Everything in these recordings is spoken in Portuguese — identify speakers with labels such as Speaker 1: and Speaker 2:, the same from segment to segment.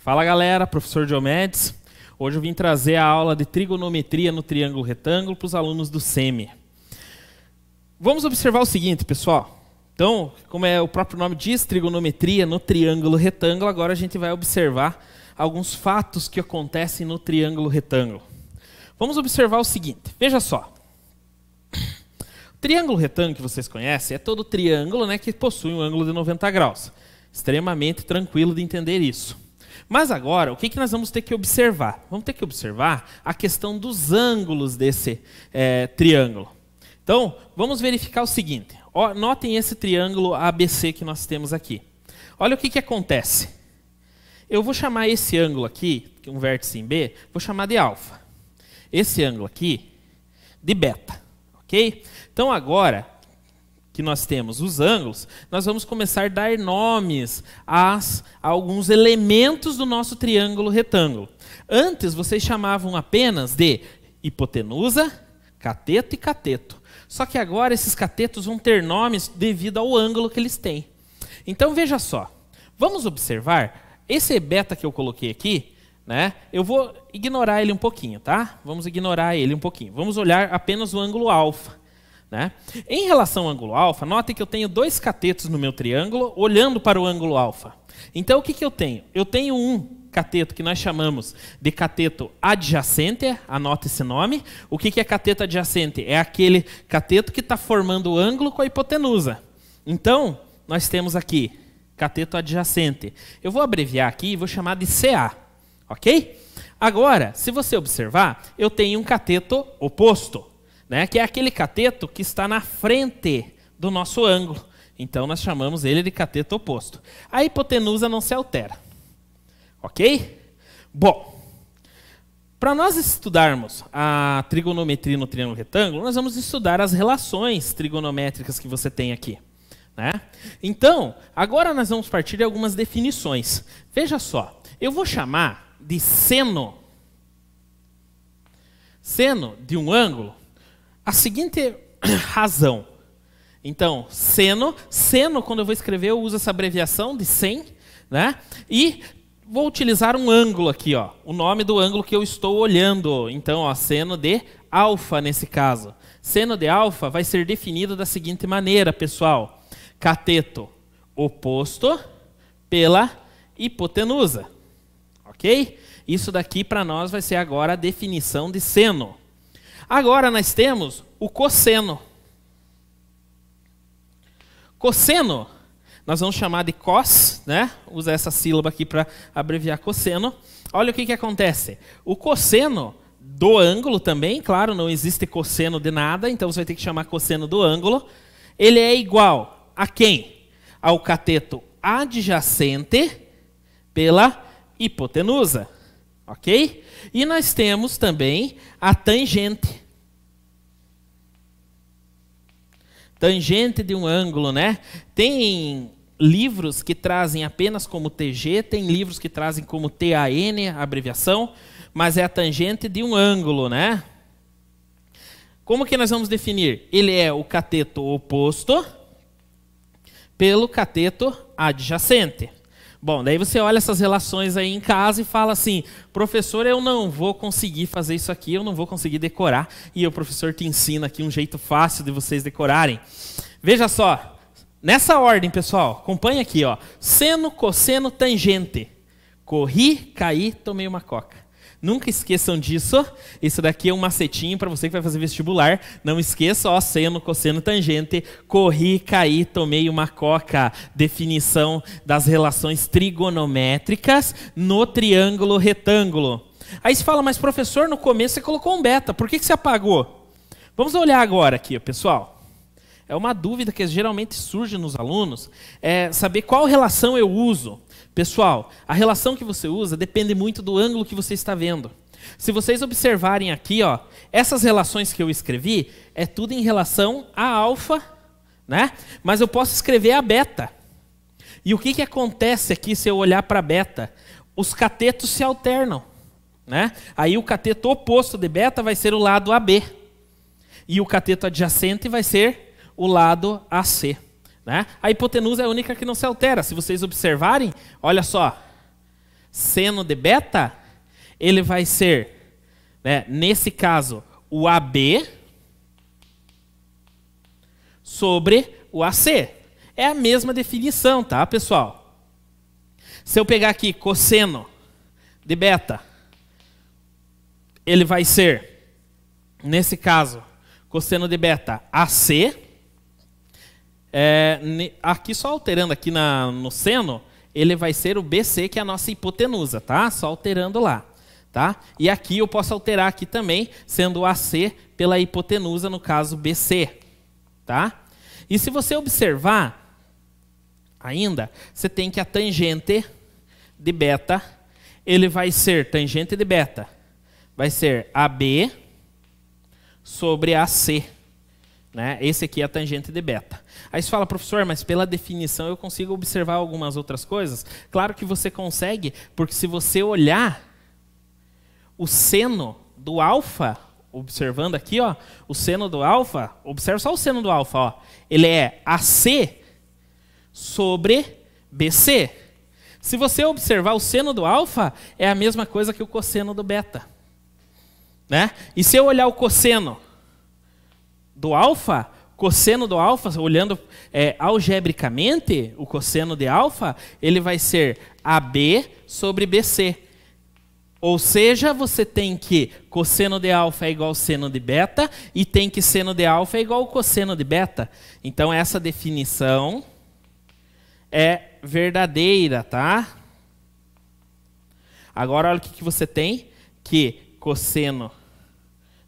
Speaker 1: Fala galera, professor Diomedes. Hoje eu vim trazer a aula de trigonometria no triângulo retângulo para os alunos do SEMI. Vamos observar o seguinte, pessoal. Então, como o próprio nome diz, trigonometria no triângulo retângulo, agora a gente vai observar alguns fatos que acontecem no triângulo retângulo. Vamos observar o seguinte, veja só. O triângulo retângulo que vocês conhecem é todo triângulo, né, que possui um ângulo de 90 graus. Extremamente tranquilo de entender isso. Mas agora, o que nós vamos ter que observar? Vamos ter que observar a questão dos ângulos desse triângulo. Então, vamos verificar o seguinte. Ó, notem esse triângulo ABC que nós temos aqui. Olha o que acontece. Eu vou chamar esse ângulo aqui, que é um vértice em B, vou chamar de alfa. Esse ângulo aqui, de beta. Ok? Então, agora que nós temos os ângulos, nós vamos começar a dar nomes a alguns elementos do nosso triângulo retângulo. Antes, vocês chamavam apenas de hipotenusa, cateto e cateto. Só que agora esses catetos vão ter nomes devido ao ângulo que eles têm. Então, veja só. Vamos observar, esse beta que eu coloquei aqui, né, eu vou ignorar ele um pouquinho, tá? Vamos ignorar ele um pouquinho. Vamos olhar apenas o ângulo alfa. Né? Em relação ao ângulo alfa, notem que eu tenho dois catetos no meu triângulo olhando para o ângulo alfa. Então, o que eu tenho? Eu tenho um cateto que nós chamamos de cateto adjacente, anota esse nome. O que é cateto adjacente? É aquele cateto que está formando o ângulo com a hipotenusa. Então, nós temos aqui cateto adjacente. Eu vou abreviar aqui e vou chamar de CA. Ok? Agora, se você observar, eu tenho um cateto oposto. Né, que é aquele cateto que está na frente do nosso ângulo. Então, nós chamamos ele de cateto oposto. A hipotenusa não se altera. Ok? Bom, para nós estudarmos a trigonometria no triângulo retângulo, nós vamos estudar as relações trigonométricas que você tem aqui. Né? Então, agora nós vamos partir de algumas definições. Veja só, eu vou chamar de seno de um ângulo a seguinte razão. Então, seno, quando eu vou escrever, eu uso essa abreviação de sen, né? E vou utilizar um ângulo aqui, ó, o nome do ângulo que eu estou olhando. Então, ó, seno de alfa nesse caso. Seno de alfa vai ser definido da seguinte maneira, pessoal. Cateto oposto pela hipotenusa. Ok? Isso daqui para nós vai ser agora a definição de seno. Agora nós temos o cosseno. Cosseno, nós vamos chamar de cos, né? Usa essa sílaba aqui para abreviar cosseno. Olha o que acontece. O cosseno do ângulo também, claro, não existe cosseno de nada, então você vai ter que chamar cosseno do ângulo. Ele é igual a quem? Ao cateto adjacente pela hipotenusa. Ok? E nós temos também a tangente. Tangente de um ângulo, né? Tem livros que trazem apenas como TG, tem livros que trazem como TAN, a abreviação, mas é a tangente de um ângulo, né? Como que nós vamos definir? Ele é o cateto oposto pelo cateto adjacente. Bom, daí você olha essas relações aí em casa e fala assim, professor, eu não vou conseguir fazer isso aqui, eu não vou conseguir decorar. E o professor te ensina aqui um jeito fácil de vocês decorarem. Veja só, nessa ordem, pessoal, acompanha aqui, ó. Seno, cosseno, tangente. Corri, caí, tomei uma coca. Nunca esqueçam disso. Isso daqui é um macetinho para você que vai fazer vestibular. Não esqueça, ó, seno, cosseno, tangente. Corri, caí, tomei uma coca. Definição das relações trigonométricas no triângulo retângulo. Aí você fala, mas professor, no começo você colocou um beta. Por que você apagou? Vamos olhar agora aqui, pessoal. É uma dúvida que geralmente surge nos alunos. É saber qual relação eu uso. Pessoal, a relação que você usa depende muito do ângulo que você está vendo. Se vocês observarem aqui, ó, essas relações que eu escrevi, é tudo em relação a alfa, né? Mas eu posso escrever a beta. E o que acontece aqui se eu olhar para beta? Os catetos se alternam, né? Aí o cateto oposto de beta vai ser o lado AB. E o cateto adjacente vai ser o lado AC. Né? A hipotenusa é a única que não se altera. Se vocês observarem, olha só. seno de beta, ele vai ser, né, nesse caso, o AB sobre o AC. É a mesma definição, tá, pessoal? Se eu pegar aqui cosseno de beta, ele vai ser, nesse caso, cosseno de beta AC. Aqui só alterando aqui no seno, ele vai ser o BC, que é a nossa hipotenusa, tá? Só alterando lá, tá? E aqui eu posso alterar aqui também, sendo o AC pela hipotenusa, no caso BC, tá? E se você observar, ainda, você tem que a tangente de beta, ele vai ser, tangente de beta, vai ser AB sobre AC, né? Esse aqui é a tangente de beta. Aí você fala, professor, mas pela definição eu consigo observar algumas outras coisas? Claro que você consegue, porque se você olhar o seno do alfa, observando aqui, ó, o seno do alfa, observa só o seno do alfa, ó, ele é AC sobre BC. Se você observar o seno do alfa, é a mesma coisa que o cosseno do beta, né? E se eu olhar o cosseno do alfa, olhando algebricamente, o cosseno de alfa, ele vai ser AB sobre BC. Ou seja, você tem que cosseno de alfa é igual ao seno de beta, e tem que seno de alfa é igual ao cosseno de beta. Então, essa definição é verdadeira, tá? Agora, olha o que você tem, que cosseno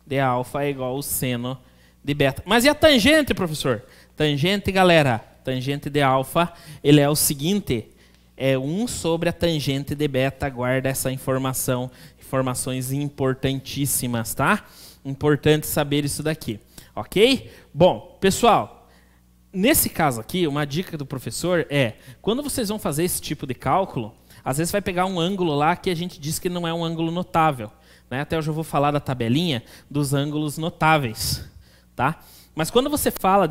Speaker 1: de alfa é igual ao seno de beta. Mas e a tangente, professor? Tangente, galera, tangente de alfa, ele é o seguinte, é 1 sobre a tangente de beta. Guarda essa informação, informações importantíssimas, tá? Importante saber isso daqui, ok? Bom, pessoal, nesse caso aqui, uma dica do professor é, quando vocês vão fazer esse tipo de cálculo, às vezes vai pegar um ângulo lá que a gente diz que não é um ângulo notável, né? Até hoje eu vou falar da tabelinha dos ângulos notáveis, tá? Mas quando você fala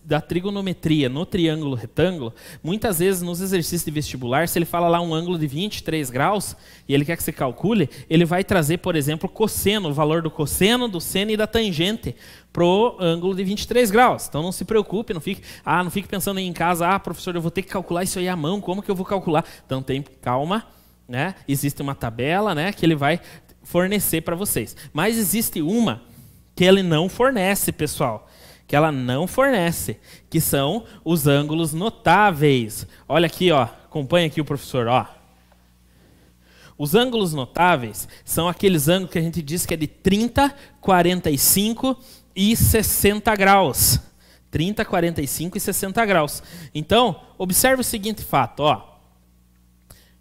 Speaker 1: da trigonometria no triângulo retângulo, muitas vezes nos exercícios de vestibular, se ele fala lá um ângulo de 23 graus, e ele quer que você calcule, ele vai trazer, por exemplo, cosseno, o valor do cosseno, do seno e da tangente para o ângulo de 23 graus. Então não se preocupe, não fique pensando em casa, professor, eu vou ter que calcular isso aí à mão, como que eu vou calcular? Então tem calma, né? Existe uma tabela, né, que ele vai fornecer para vocês. Mas existe uma que ele não fornece, pessoal, que ela não fornece, que são os ângulos notáveis. Olha aqui, ó, acompanha aqui o professor, ó. Os ângulos notáveis são aqueles ângulos que a gente diz que é de 30, 45 e 60 graus. 30, 45 e 60 graus. Então, observe o seguinte fato, ó.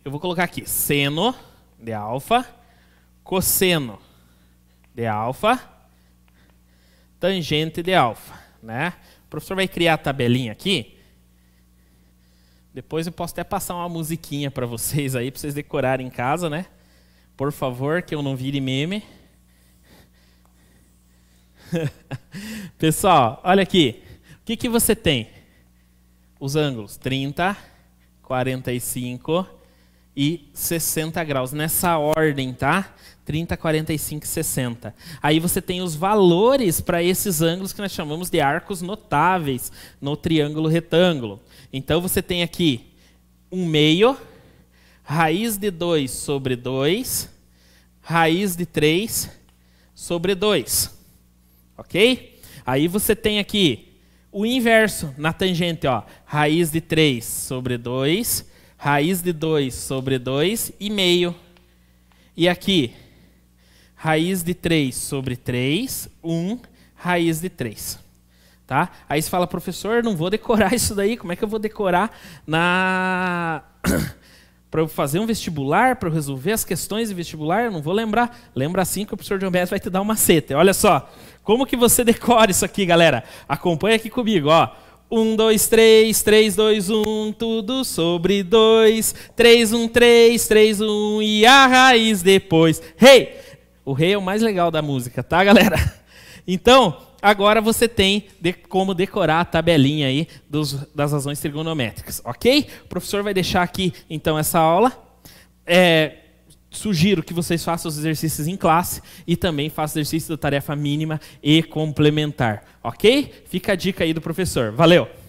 Speaker 1: Eu vou colocar aqui seno de alfa, cosseno de alfa, tangente de alfa, né? O professor vai criar a tabelinha aqui. Depois eu posso até passar uma musiquinha para vocês aí, para vocês decorarem em casa, né? Por favor, que eu não vire meme. Pessoal, olha aqui. O que você tem? Os ângulos 30, 45 e 60 graus. Nessa ordem, tá? 30, 45 e 60. Aí você tem os valores para esses ângulos que nós chamamos de arcos notáveis no triângulo retângulo. Então você tem aqui 1/2, raiz de 2 sobre 2, raiz de 3 sobre 2. Ok? Aí você tem aqui o inverso na tangente, ó, raiz de 3 sobre 2, raiz de 2 sobre 2 e meio. E aqui, raiz de 3 sobre 3, 1, raiz de 3. Tá? Aí você fala, professor, não vou decorar isso daí, como é que eu vou decorar para eu fazer um vestibular, para eu resolver as questões de vestibular? Eu não vou lembrar. Lembra assim que o professor Diomedes vai te dar uma macete. Olha só, como que você decora isso aqui, galera? Acompanha aqui comigo, ó. 1, 2, 3, 3, 2, 1, tudo sobre 2, 3, 1, 3, 3, 1 e a raiz depois. Rei! O rei é o mais legal da música, tá, galera? Então, agora você tem como decorar a tabelinha aí das razões trigonométricas, ok? O professor vai deixar aqui, então, essa aula. sugiro que vocês façam os exercícios em classe e também façam exercício da tarefa mínima e complementar. Ok? Fica a dica aí do professor. Valeu!